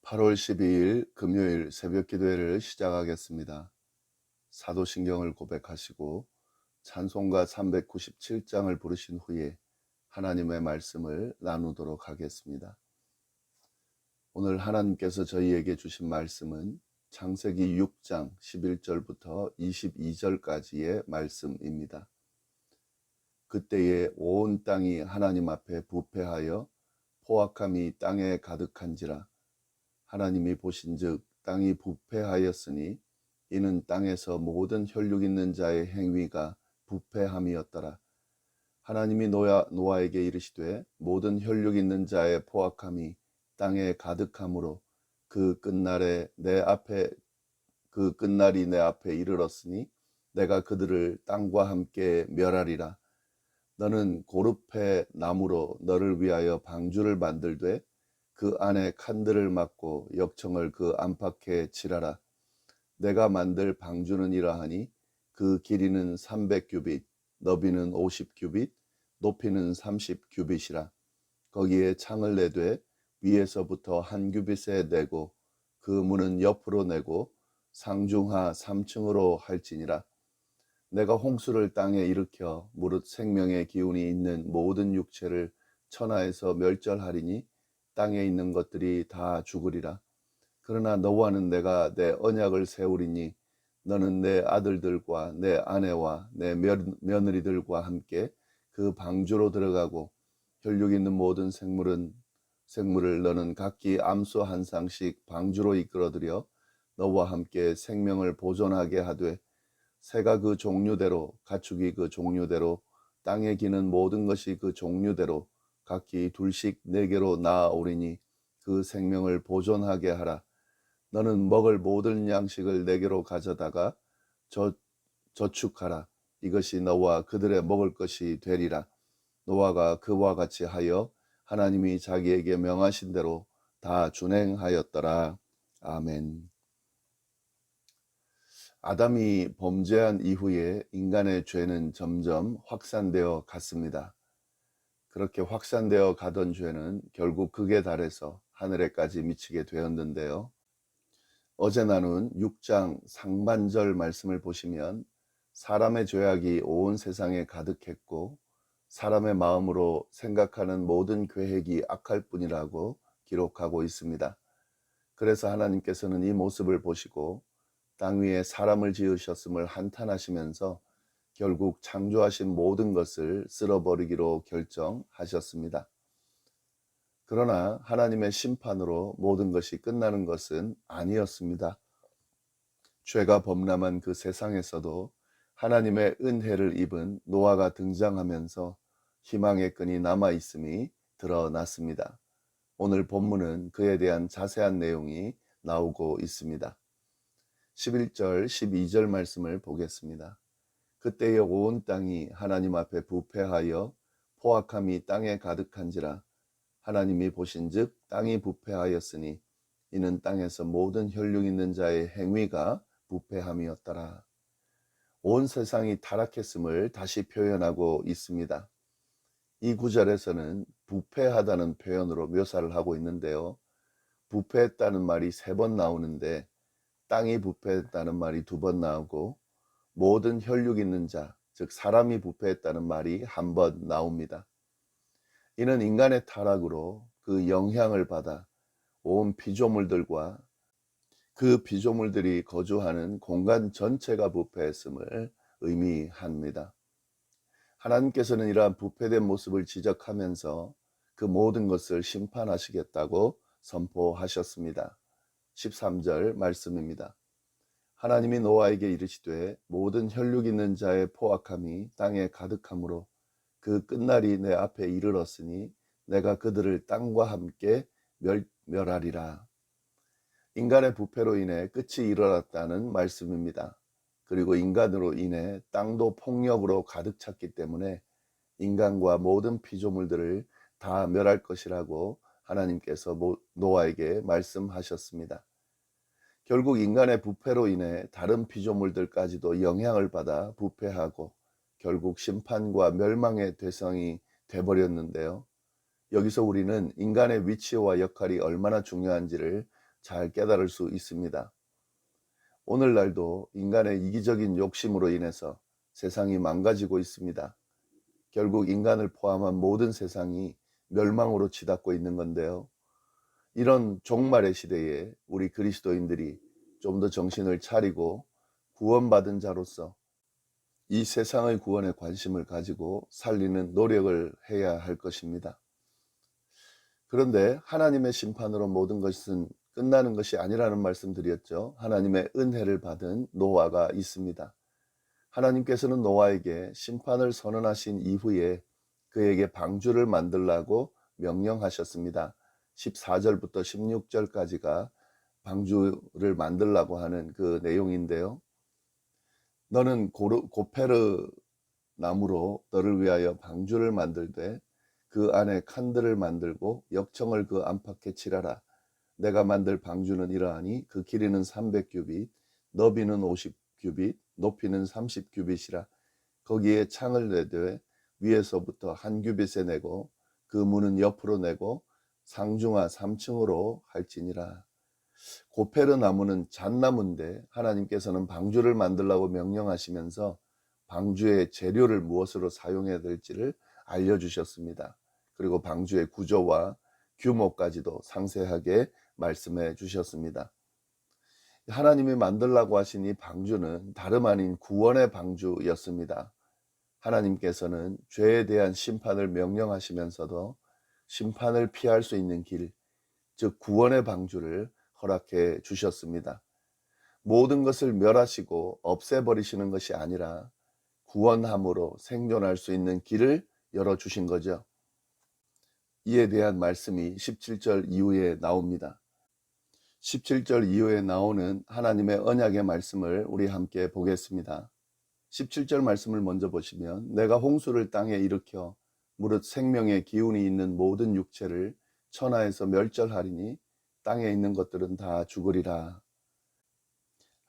8월 12일 금요일 새벽 기도회를 시작하겠습니다. 사도신경을 고백하시고 찬송가 397장을 부르신 후에 하나님의 말씀을 나누도록 하겠습니다. 오늘 하나님께서 저희에게 주신 말씀은 창세기 6장 11절부터 22절까지의 말씀입니다. 그때에 온 땅이 하나님 앞에 부패하여 포악함이 땅에 가득한지라. 하나님이 보신즉 땅이 부패하였으니 이는 땅에서 모든 혈육 있는 자의 행위가 부패함이었더라. 하나님이 노아에게 이르시되 모든 혈육 있는 자의 포악함이 땅에 가득함으로 그 끝날이 내 앞에 이르렀으니 내가 그들을 땅과 함께 멸하리라. 너는 고르페 나무로 너를 위하여 방주를 만들되 그 안에 칸들을 막고 역청을 그 안팎에 칠하라. 내가 만들 방주는 이러하니 그 길이는 300규빗, 너비는 50규빗, 높이는 30규빗이라. 거기에 창을 내되 위에서부터 한 규빗에 내고 그 문은 옆으로 내고 상중하 3층으로 할지니라. 내가 홍수를 땅에 일으켜 무릇 생명의 기운이 있는 모든 육체를 천하에서 멸절하리니 땅에 있는 것들이 다 죽으리라. 그러나 너와는 내가 내 언약을 세우리니 너는 내 아들들과 내 아내와 내 며느리들과 함께 그 방주로 들어가고 혈육 있는 모든 생물을 너는 각기 암소 한 쌍씩 방주로 이끌어들여 너와 함께 생명을 보존하게 하되 새가 그 종류대로 가축이 그 종류대로 땅에 기는 모든 것이 그 종류대로 각기 둘씩 내게로 나아오리니 그 생명을 보존하게 하라. 너는 먹을 모든 양식을 내게로 가져다가 저축하라. 이것이 너와 그들의 먹을 것이 되리라. 노아가 그와 같이 하여 하나님이 자기에게 명하신 대로 다 준행하였더라. 아멘. 아담이 범죄한 이후에 인간의 죄는 점점 확산되어 갔습니다. 그렇게 확산되어 가던 죄는 결국 극에 달해서 하늘에까지 미치게 되었는데요. 어제 나눈 6장 상반절 말씀을 보시면 사람의 죄악이 온 세상에 가득했고 사람의 마음으로 생각하는 모든 계획이 악할 뿐이라고 기록하고 있습니다. 그래서 하나님께서는 이 모습을 보시고 땅 위에 사람을 지으셨음을 한탄하시면서 결국 창조하신 모든 것을 쓸어버리기로 결정하셨습니다. 그러나 하나님의 심판으로 모든 것이 끝나는 것은 아니었습니다. 죄가 범람한 그 세상에서도 하나님의 은혜를 입은 노아가 등장하면서 희망의 끈이 남아있음이 드러났습니다. 오늘 본문은 그에 대한 자세한 내용이 나오고 있습니다. 11절, 12절 말씀을 보겠습니다. 그때에 온 땅이 하나님 앞에 부패하여 포악함이 땅에 가득한지라. 하나님이 보신즉 땅이 부패하였으니 이는 땅에서 모든 혈육 있는 자의 행위가 부패함이었더라. 온 세상이 타락했음을 다시 표현하고 있습니다. 이 구절에서는 부패하다는 표현으로 묘사를 하고 있는데요. 부패했다는 말이 3번 나오는데 땅이 부패했다는 말이 2번 나오고 모든 혈육 있는 자, 즉 사람이 부패했다는 말이 1번 나옵니다. 이는 인간의 타락으로 그 영향을 받아 온 피조물들과 그 피조물들이 거주하는 공간 전체가 부패했음을 의미합니다. 하나님께서는 이러한 부패된 모습을 지적하면서 그 모든 것을 심판하시겠다고 선포하셨습니다. 13절 말씀입니다. 하나님이 노아에게 이르시되 모든 혈육 있는 자의 포악함이 땅에 가득함으로 그 끝날이 내 앞에 이르렀으니 내가 그들을 땅과 함께 멸하리라. 인간의 부패로 인해 끝이 일어났다는 말씀입니다. 그리고 인간으로 인해 땅도 폭력으로 가득 찼기 때문에 인간과 모든 피조물들을 다 멸할 것이라고 하나님께서 노아에게 말씀하셨습니다. 결국 인간의 부패로 인해 다른 피조물들까지도 영향을 받아 부패하고 결국 심판과 멸망의 대상이 돼버렸는데요. 여기서 우리는 인간의 위치와 역할이 얼마나 중요한지를 잘 깨달을 수 있습니다. 오늘날도 인간의 이기적인 욕심으로 인해서 세상이 망가지고 있습니다. 결국 인간을 포함한 모든 세상이 멸망으로 치닫고 있는 건데요. 이런 종말의 시대에 우리 그리스도인들이 좀 더 정신을 차리고 구원받은 자로서 이 세상의 구원에 관심을 가지고 살리는 노력을 해야 할 것입니다. 그런데 하나님의 심판으로 모든 것은 끝나는 것이 아니라는 말씀 드렸죠. 하나님의 은혜를 받은 노아가 있습니다. 하나님께서는 노아에게 심판을 선언하신 이후에 그에게 방주를 만들라고 명령하셨습니다. 14절부터 16절까지가 방주를 만들라고 하는 그 내용인데요. 너는 고페르 나무로 너를 위하여 방주를 만들되 그 안에 칸들을 만들고 역청을 그 안팎에 칠하라. 내가 만들 방주는 이러하니 그 길이는 300규빗, 너비는 50규빗, 높이는 30규빗이라. 거기에 창을 내되 위에서부터 한 규빗에 내고 그 문은 옆으로 내고 상중하 3층으로 할지니라. 고페르 나무는 잣나무인데 하나님께서는 방주를 만들라고 명령하시면서 방주의 재료를 무엇으로 사용해야 될지를 알려주셨습니다. 그리고 방주의 구조와 규모까지도 상세하게 말씀해 주셨습니다. 하나님이 만들라고 하신 이 방주는 다름 아닌 구원의 방주였습니다. 하나님께서는 죄에 대한 심판을 명령하시면서도 심판을 피할 수 있는 길, 즉 구원의 방주를 허락해 주셨습니다. 모든 것을 멸하시고 없애버리시는 것이 아니라 구원함으로 생존할 수 있는 길을 열어주신 거죠. 이에 대한 말씀이 17절 이후에 나옵니다. 17절 이후에 나오는 하나님의 언약의 말씀을 우리 함께 보겠습니다. 17절 말씀을 먼저 보시면 내가 홍수를 땅에 일으켜 무릇 생명의 기운이 있는 모든 육체를 천하에서 멸절하리니 땅에 있는 것들은 다 죽으리라.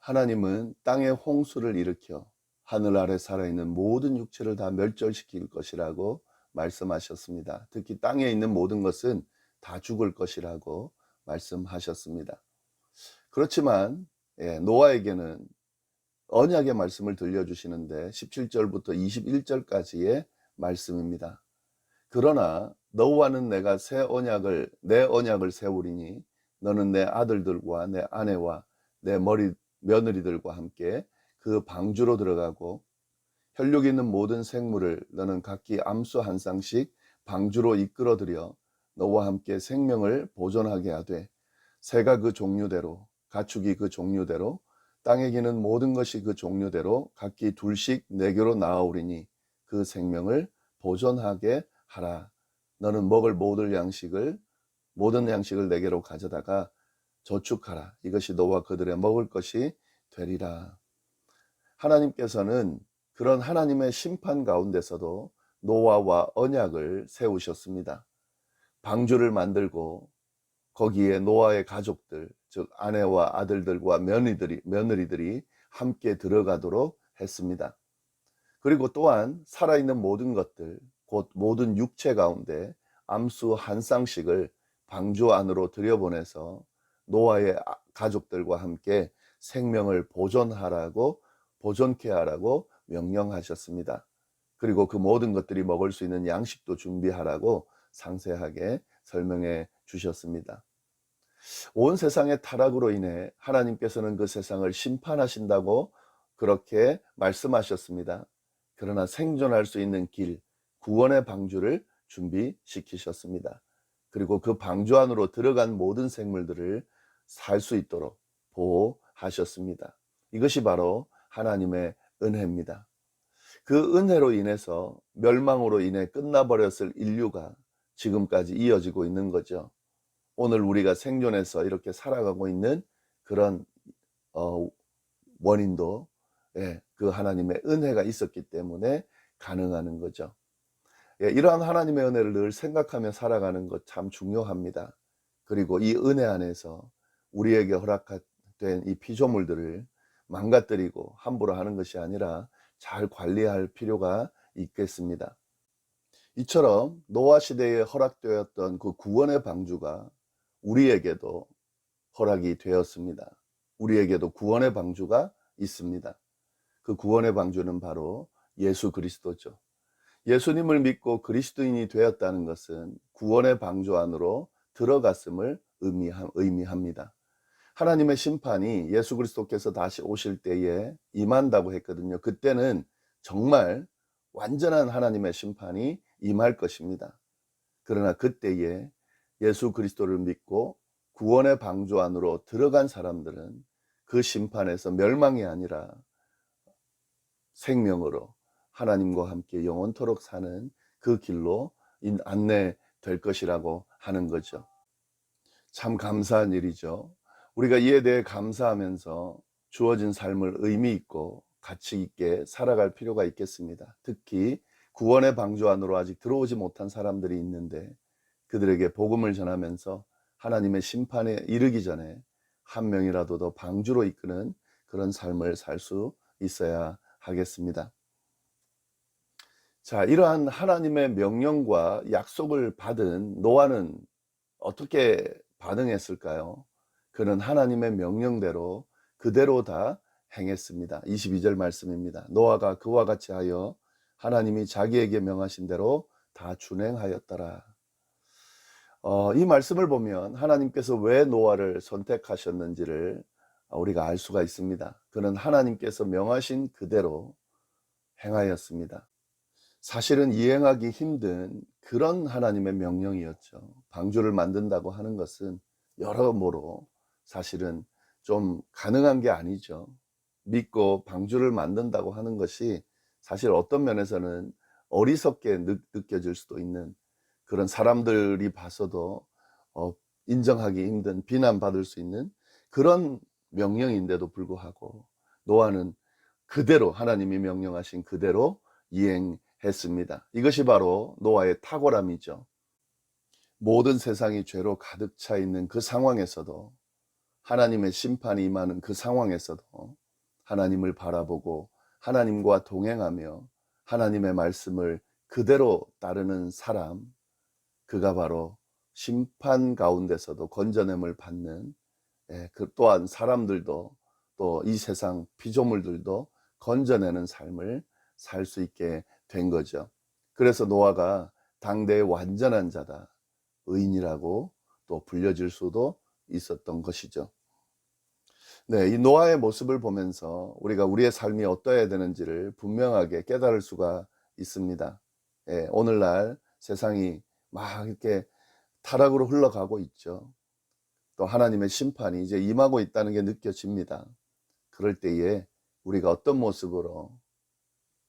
하나님은 땅에 홍수를 일으켜 하늘 아래 살아있는 모든 육체를 다 멸절시킬 것이라고 말씀하셨습니다. 특히 땅에 있는 모든 것은 다 죽을 것이라고 말씀하셨습니다. 그렇지만 노아에게는 언약의 말씀을 들려주시는데 17절부터 21절까지의 말씀입니다. 그러나 너와는 내가 내 언약을 세우리니 너는 내 아들들과 내 아내와 내 며느리들과 함께 그 방주로 들어가고 혈육 있는 모든 생물을 너는 각기 암수 한 쌍씩 방주로 이끌어들여 너와 함께 생명을 보존하게 하되 새가 그 종류대로 가축이 그 종류대로 땅에 기는 모든 것이 그 종류대로 각기 둘씩 내게로 나아오리니 그 생명을 보존하게 하라. 너는 먹을 모든 양식을 내게로 가져다가 저축하라. 이것이 너와 그들의 먹을 것이 되리라. 하나님께서는 그런 하나님의 심판 가운데서도 노아와 언약을 세우셨습니다. 방주를 만들고 거기에 노아의 가족들, 즉 아내와 아들들과 며느리들이 함께 들어가도록 했습니다. 그리고 또한 살아있는 모든 것들, 곧 모든 육체 가운데 암수 한 쌍씩을 방주 안으로 들여보내서 노아의 가족들과 함께 생명을 보존케 하라고 명령하셨습니다. 그리고 그 모든 것들이 먹을 수 있는 양식도 준비하라고 상세하게 설명해 주셨습니다. 온 세상의 타락으로 인해 하나님께서는 그 세상을 심판하신다고 그렇게 말씀하셨습니다. 그러나 생존할 수 있는 길, 구원의 방주를 준비시키셨습니다. 그리고 그 방주 안으로 들어간 모든 생물들을 살 수 있도록 보호하셨습니다. 이것이 바로 하나님의 은혜입니다. 그 은혜로 인해서 멸망으로 인해 끝나버렸을 인류가 지금까지 이어지고 있는 거죠. 오늘 우리가 생존해서 이렇게 살아가고 있는 그런 원인도 그 하나님의 은혜가 있었기 때문에 가능한 거죠. 이러한 하나님의 은혜를 늘 생각하며 살아가는 것 참 중요합니다. 그리고 이 은혜 안에서 우리에게 허락된 이 피조물들을 망가뜨리고 함부로 하는 것이 아니라 잘 관리할 필요가 있겠습니다. 이처럼 노아 시대에 허락되었던 그 구원의 방주가 우리에게도 허락이 되었습니다. 우리에게도 구원의 방주가 있습니다. 그 구원의 방주는 바로 예수 그리스도죠. 예수님을 믿고 그리스도인이 되었다는 것은 구원의 방주 안으로 들어갔음을 의미합니다. 하나님의 심판이 예수 그리스도께서 다시 오실 때에 임한다고 했거든요. 그때는 정말 완전한 하나님의 심판이 임할 것입니다. 그러나 그때에 예수 그리스도를 믿고 구원의 방주 안으로 들어간 사람들은 그 심판에서 멸망이 아니라 생명으로 하나님과 함께 영원토록 사는 그 길로 안내될 것이라고 하는 거죠. 참 감사한 일이죠. 우리가 이에 대해 감사하면서 주어진 삶을 의미 있고 가치 있게 살아갈 필요가 있겠습니다. 특히 구원의 방주 안으로 아직 들어오지 못한 사람들이 있는데 그들에게 복음을 전하면서 하나님의 심판에 이르기 전에 한 명이라도 더 방주로 이끄는 그런 삶을 살 수 있어야 하겠습니다. 자, 이러한 하나님의 명령과 약속을 받은 노아는 어떻게 반응했을까요? 그는 하나님의 명령대로 그대로 다 행했습니다. 22절 말씀입니다. 노아가 그와 같이 하여 하나님이 자기에게 명하신 대로 다 준행하였더라. 이 말씀을 보면 하나님께서 왜 노아를 선택하셨는지를 우리가 알 수가 있습니다. 그는 하나님께서 명하신 그대로 행하였습니다. 사실은 이행하기 힘든 그런 하나님의 명령이었죠. 방주를 만든다고 하는 것은 여러모로 사실은 좀 가능한 게 아니죠. 믿고 방주를 만든다고 하는 것이 사실 어떤 면에서는 어리석게 느껴질 수도 있는 그런 사람들이 봐서도 인정하기 힘든 비난받을 수 있는 그런 명령인데도 불구하고 노아는 그대로 하나님이 명령하신 그대로 이행했습니다. 이것이 바로 노아의 탁월함이죠. 모든 세상이 죄로 가득 차 있는 그 상황에서도 하나님의 심판이 임하는 그 상황에서도 하나님을 바라보고 하나님과 동행하며 하나님의 말씀을 그대로 따르는 사람, 그가 바로 심판 가운데서도 건져냄을 받는 그 또한 사람들도 또 이 세상 피조물들도 건져내는 삶을 살 수 있게 된 거죠. 그래서 노아가 당대의 완전한 자다, 의인이라고 또 불려질 수도 있었던 것이죠. 네, 이 노아의 모습을 보면서 우리가 우리의 삶이 어떠해야 되는지를 분명하게 깨달을 수가 있습니다. 오늘날 세상이 막 이렇게 타락으로 흘러가고 있죠. 또 하나님의 심판이 이제 임하고 있다는 게 느껴집니다. 그럴 때에 우리가 어떤 모습으로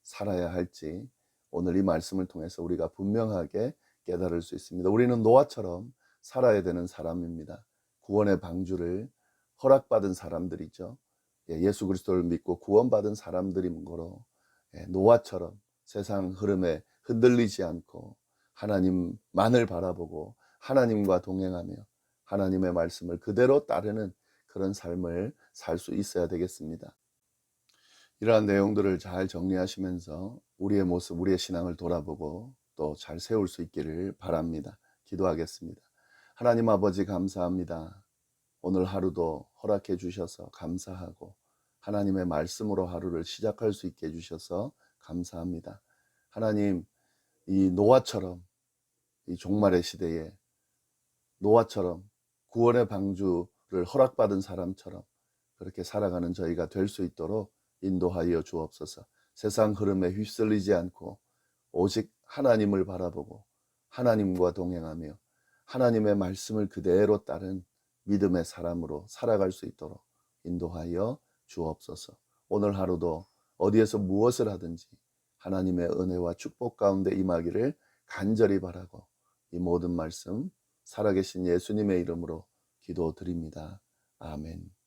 살아야 할지 오늘 이 말씀을 통해서 우리가 분명하게 깨달을 수 있습니다. 우리는 노아처럼 살아야 되는 사람입니다. 구원의 방주를 허락받은 사람들이죠. 예수 그리스도를 믿고 구원받은 사람들인 거로 노아처럼 세상 흐름에 흔들리지 않고 하나님만을 바라보고 하나님과 동행하며 하나님의 말씀을 그대로 따르는 그런 삶을 살 수 있어야 되겠습니다. 이러한 내용들을 잘 정리하시면서 우리의 모습, 우리의 신앙을 돌아보고 또 잘 세울 수 있기를 바랍니다. 기도하겠습니다. 하나님 아버지 감사합니다. 오늘 하루도 허락해 주셔서 감사하고 하나님의 말씀으로 하루를 시작할 수 있게 해주셔서 감사합니다. 하나님, 이 노아처럼 이 종말의 시대에 노아처럼 구원의 방주를 허락받은 사람처럼 그렇게 살아가는 저희가 될 수 있도록 인도하여 주옵소서. 세상 흐름에 휩쓸리지 않고 오직 하나님을 바라보고 하나님과 동행하며 하나님의 말씀을 그대로 따른 믿음의 사람으로 살아갈 수 있도록 인도하여 주옵소서. 오늘 하루도 어디에서 무엇을 하든지 하나님의 은혜와 축복 가운데 임하기를 간절히 바라고 이 모든 말씀 살아계신 예수님의 이름으로 기도드립니다. 아멘.